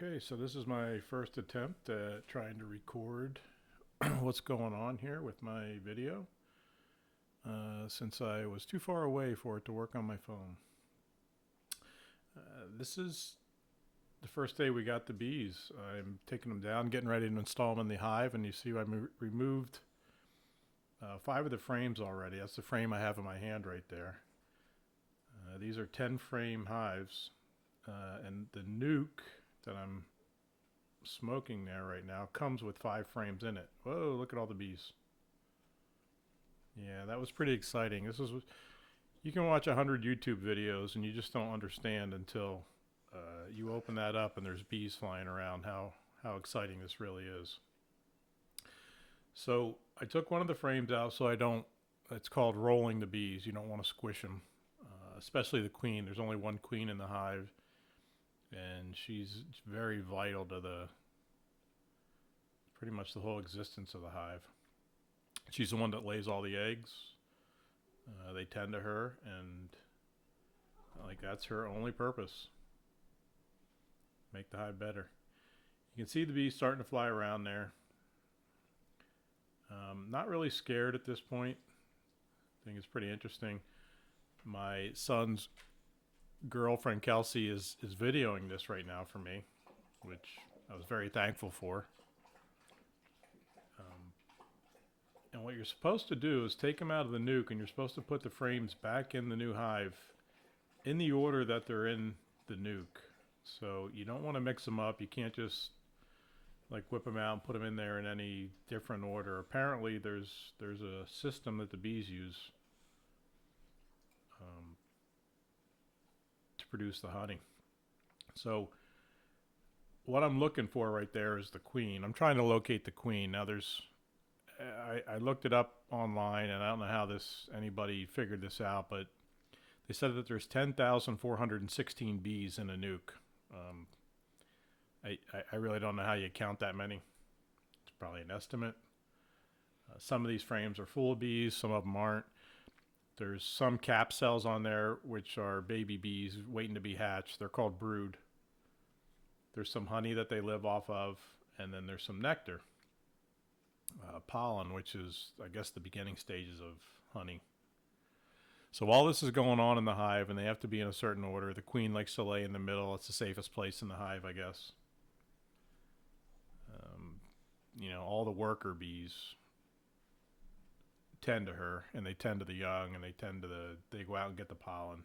Okay, so this is my first attempt at trying to record what's going on here with my video, since I was too far away for it to work on my phone. This is the first day we got the bees. I'm taking them down, getting ready to install them in the hive, and you see I removed 5 of the frames already. That's the frame I have in my hand right there. These are 10 frame hives, and the nuke that I'm smoking there right now comes with 5 frames in it. Whoa, look at all the bees. Yeah, that was pretty exciting. You can watch 100 YouTube videos and you just don't understand until you open that up and there's bees flying around how exciting this really is. So I took one of the frames out so I don't, it's called rolling the bees. You don't want to squish them, especially the queen. There's only one queen in the hive, and she's very vital to pretty much the whole existence of the hive. She's the one that lays all the eggs. They tend to her, and like that's her only purpose. Make the hive better. You can see the bees starting to fly around there. Not really scared at this point. I think it's pretty interesting. My son's girlfriend Kelsey is videoing this right now for me, which I was very thankful for. And what you're supposed to do is take them out of the nuke, and you're supposed to put the frames back in the new hive in the order that they're in the nuke. So you don't want to mix them up. You can't just like whip them out and put them in there in any different order. Apparently there's a system that the bees use to produce the honey. So what I'm looking for right there is the queen. I'm trying to locate the queen. Now I looked it up online, and I don't know how anybody figured this out, but they said that there's 10,416 bees in a nuke. I really don't know how you count that many. It's probably an estimate. Some of these frames are full of bees, some of them aren't. There's some cap cells on there which are baby bees waiting to be hatched. They're called brood. There's some honey that they live off of, and then there's some nectar. Pollen, which is, I guess, the beginning stages of honey. So all this is going on in the hive, and they have to be in a certain order. The queen likes to lay in the middle. It's the safest place in the hive, I guess. All the worker bees tend to her, and they tend to the young, and they go out and get the pollen.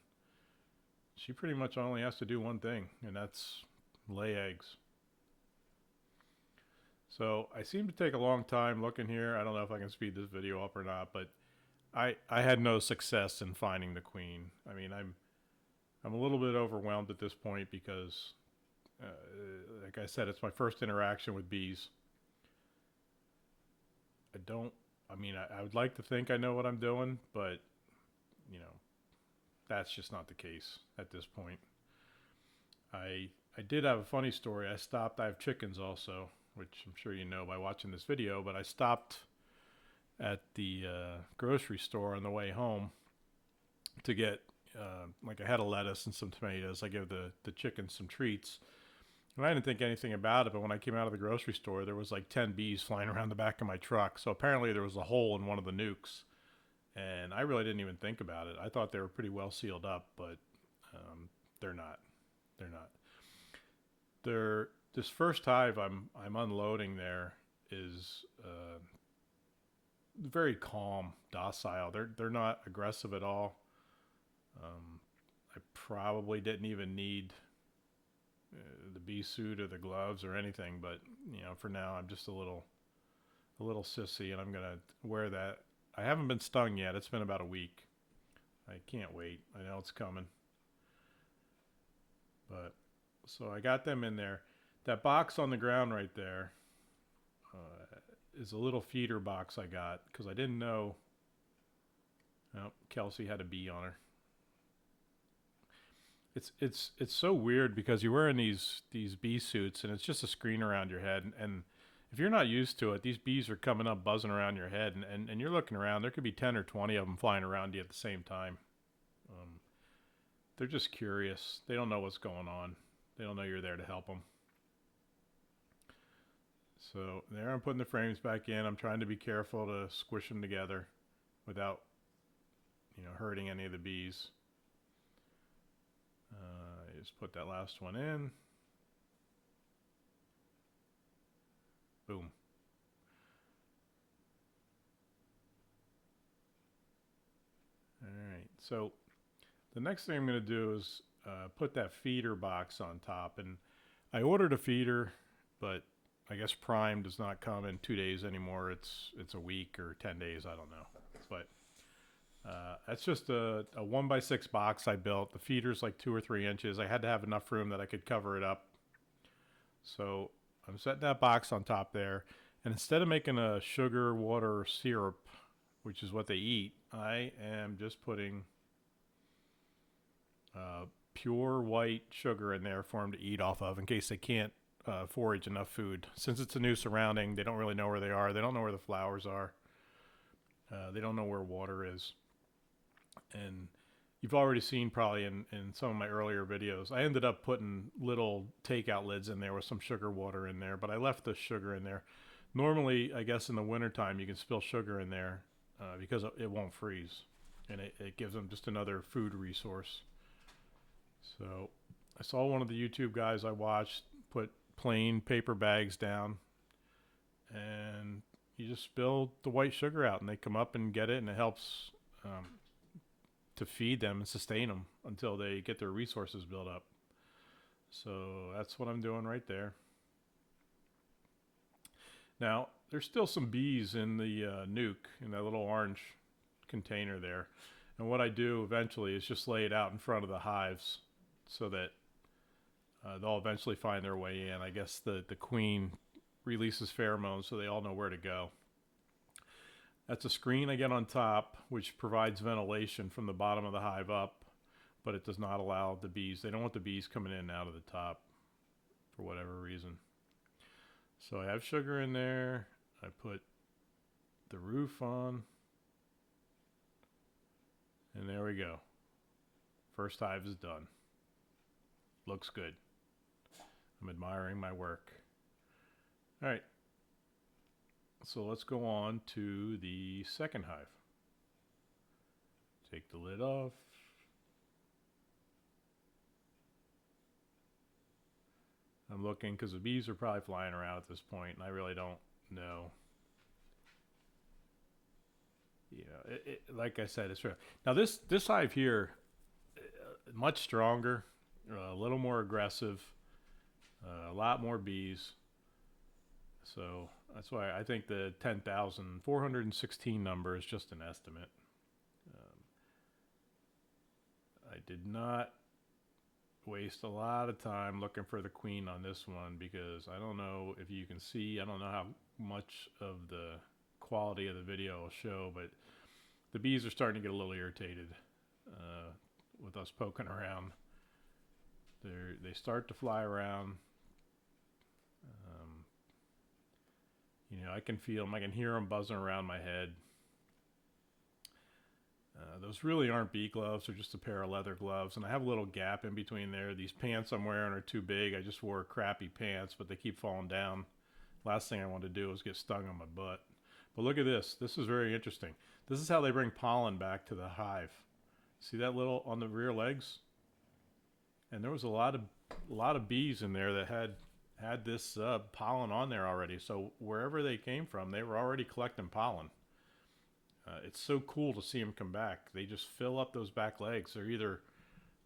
She pretty much only has to do one thing, and that's lay eggs. So I seem to take a long time looking here. I don't know if I can speed this video up or not, but I had no success in finding the queen. I mean, I'm a little bit overwhelmed at this point because, like I said, it's my first interaction with bees. I would like to think I know what I'm doing, but, that's just not the case at this point. I did have a funny story. I have chickens also, which I'm sure you know by watching this video, but I stopped at the grocery store on the way home to get like a head of lettuce and some tomatoes. I give the chickens some treats. And I didn't think anything about it, but when I came out of the grocery store, there was like 10 bees flying around the back of my truck. So apparently there was a hole in one of the nukes, and I really didn't even think about it. I thought they were pretty well sealed up, but they're not. They're not. This first hive I'm unloading there is very calm, docile. They're not aggressive at all. I probably didn't even need the bee suit or the gloves or anything, but for now I'm just a little sissy, and I'm gonna wear that. I haven't been stung yet. It's been about a week. I can't wait. I know it's coming. But so I got them in there. That box on the ground right there is a little feeder box I got because I didn't know. Oh, Kelsey had a bee on her. It's so weird because you're wearing these bee suits, and it's just a screen around your head, and if you're not used to it, these bees are coming up buzzing around your head, and you're looking around. There could be 10 or 20 of them flying around you at the same time. They're just curious. They don't know what's going on. They don't know you're there to help them. So there I'm putting the frames back in. I'm trying to be careful to squish them together without, hurting any of the bees. I just put that last one in. Boom. All right. So the next thing I'm going to do is put that feeder box on top. And I ordered a feeder, but I guess Prime does not come in 2 days anymore. It's a week or 10 days. I don't know. But that's just a 1x6 box I built. The feeder's like 2 or 3 inches. I had to have enough room that I could cover it up. So I'm setting that box on top there. And instead of making a sugar, water, syrup, which is what they eat, I am just putting pure white sugar in there for them to eat off of in case they can't forage enough food. Since it's a new surrounding, they don't really know where they are. They don't know where the flowers are. They don't know where water is. And you've already seen probably in some of my earlier videos, I ended up putting little takeout lids in there with some sugar water in there, but I left the sugar in there. Normally, I guess in the wintertime, you can spill sugar in there because it won't freeze. And it gives them just another food resource. So I saw one of the YouTube guys I watched put plain paper bags down, and you just spill the white sugar out and they come up and get it, and it helps to feed them and sustain them until they get their resources built up. So that's what I'm doing right there. Now there's still some bees in the nuke, in that little orange container there, and what I do eventually is just lay it out in front of the hives so that they'll eventually find their way in. I guess the queen releases pheromones so they all know where to go. That's a screen I get on top, which provides ventilation from the bottom of the hive up, but it does not allow the bees. They don't want the bees coming in and out of the top for whatever reason. So I have sugar in there. I put the roof on. And there we go. First hive is done. Looks good. I'm admiring my work. All right. So let's go on to the second hive. Take the lid off. I'm looking because the bees are probably flying around at this point, and I really don't know. Like I said, it's real. Now this hive here, much stronger, a little more aggressive, a lot more bees. So that's why I think the 10,416 number is just an estimate. I did not waste a lot of time looking for the queen on this one because I don't know if you can see, I don't know how much of the quality of the video will show, but the bees are starting to get a little irritated with us poking around. They start to fly around. I can feel them. I can hear them buzzing around my head. Those really aren't bee gloves. They're just a pair of leather gloves. And I have a little gap in between there. These pants I'm wearing are too big. I just wore crappy pants, but they keep falling down. Last thing I want to do is get stung on my butt. But look at this. This is very interesting. This is how they bring pollen back to the hive. See that little on the rear legs? And there was a lot of bees in there that had this pollen on there already. So wherever they came from, they were already collecting pollen. It's so cool to see them come back. They just fill up those back legs. They're either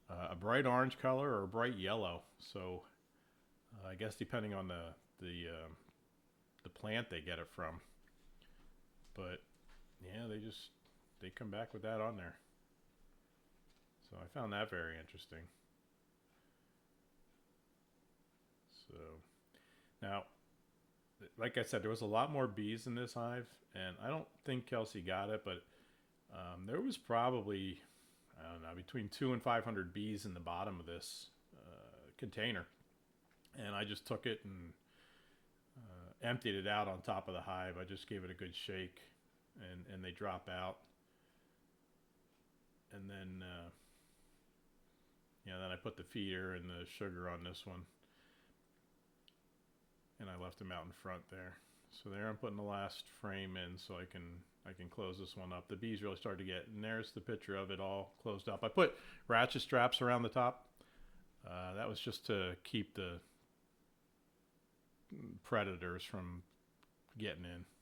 a bright orange color or a bright yellow. So I guess depending on the plant they get it from. But yeah, they come back with that on there. So I found that very interesting. So now, like I said, there was a lot more bees in this hive, and I don't think Kelsey got it, but there was probably, I don't know, between 200 and 500 bees in the bottom of this container. And I just took it and emptied it out on top of the hive. I just gave it a good shake, and they drop out. And then, then I put the feeder and the sugar on this one. And I left them out in front there. So there I'm putting the last frame in so I can close this one up. The bees really started to get, and there's the picture of it all closed up. I put ratchet straps around the top. That was just to keep the predators from getting in.